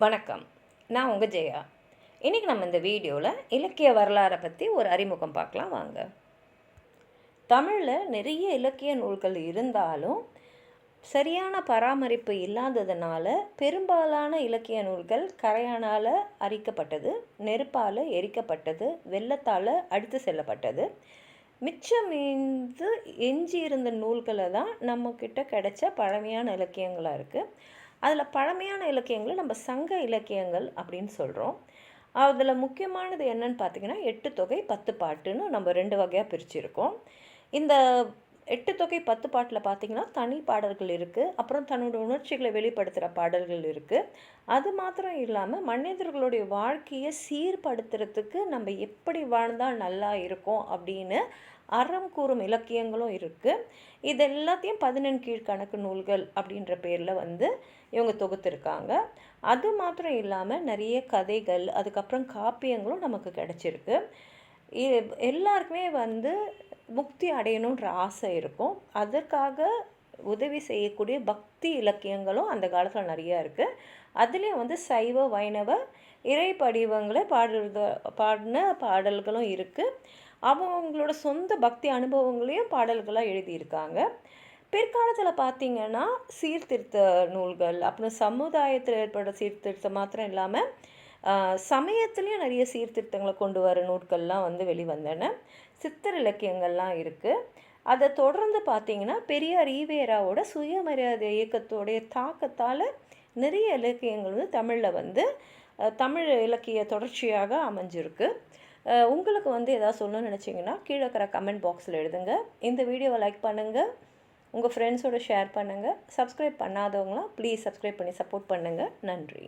வணக்கம். நான் உங்கள் ஜெயா. இன்றைக்கி நம்ம இந்த வீடியோவில் இலக்கிய வரலாறை பற்றி ஒரு அறிமுகம் பார்க்கலாம் வாங்க. தமிழில் நிறைய இலக்கிய நூல்கள் இருந்தாலும் சரியான பராமரிப்பு இல்லாததுனால பெரும்பாலான இலக்கிய நூல்கள் கரையானால் அரிக்கப்பட்டது, நெருப்பால் எரிக்கப்பட்டது, வெள்ளத்தால் அடித்து செல்லப்பட்டது. மிச்சம் மீந்து எஞ்சி இருந்த நூல்களை தான் நம்மக்கிட்ட கிடைச்ச பழமையான இலக்கியங்களாக இருக்குது. அதில் பழமையான இலக்கியங்களை நம்ம சங்க இலக்கியங்கள் அப்படின்னு சொல்கிறோம். அதில் முக்கியமானது என்னன்னு பார்த்திங்கன்னா 8 தொகை 10 பாட்டுன்னு நம்ம 2 வகையாக பிரிச்சுருக்கோம். இந்த 8 தொகை 10 பாட்டில் பார்த்திங்கன்னா தனி பாடல்கள் இருக்குது, அப்புறம் தன்னோட உணர்ச்சிகளை வெளிப்படுத்துகிற பாடல்கள் இருக்குது. அது மாத்திரம் இல்லாமல் மனிதர்களுடைய வாழ்க்கையை சீர்படுத்துறதுக்கு நம்ம எப்படி வாழ்ந்தால் நல்லா இருக்கும் அப்படின்னு அறம் கூறும் இலக்கியங்களும் இருக்குது. இது எல்லாத்தையும் 14 கீழ்கணக்கு நூல்கள் அப்படின்ற பேரில் இவங்க தொகுத்துருக்காங்க. அது மாத்திரம் இல்லாமல் நிறைய கதைகள், அதுக்கப்புறம் காப்பியங்களும் நமக்கு கிடச்சிருக்கு. எல்லாருக்குமே முக்தி அடையணுன்ற ஆசை இருக்கும். அதற்காக உதவி செய்யக்கூடிய பக்தி இலக்கியங்களும் அந்த காலத்தில் நிறையா இருக்குது. அதுலேயும் சைவ வைணவ இறை படிவங்களை பாடின பாடல்களும் இருக்குது. அவங்களோட சொந்த பக்தி அனுபவங்களையும் பாடல்களாக எழுதியிருக்காங்க. பிற்காலத்தில் பார்த்திங்கன்னா சீர்திருத்த நூல்கள், அப்புறம் சமுதாயத்தில் ஏற்பட்ட சீர்திருத்தம் மாத்திரம் இல்லாமல் சமயத்துலேயும் நிறைய சீர்திருத்தங்களை கொண்டு வர நூல்கள்லாம் வெளிவந்தன. சித்தர் இலக்கியங்கள்லாம் இருக்குது. அதை தொடர்ந்து பார்த்திங்கன்னா பெரியார் ஈவேராவோட சுயமரியாதை இயக்கத்தோடைய தாக்கத்தால் நிறைய இலக்கியங்கள் தமிழில் தமிழ் இலக்கிய தொடர்ச்சியாக அமைஞ்சிருக்கு. உங்களுக்கு ஏதாவது சொல்லணும்னு நினச்சிங்கன்னா கீழே இருக்கிற கமெண்ட் பாக்ஸில் எழுதுங்க. இந்த வீடியோவை லைக் பண்ணுங்கள், உங்கள் ஃப்ரெண்ட்ஸோடு ஷேர் பண்ணுங்கள். சப்ஸ்கிரைப் பண்ணாதவங்களாம் ப்ளீஸ் சப்ஸ்கிரைப் பண்ணி சப்போர்ட் பண்ணுங்கள். நன்றி.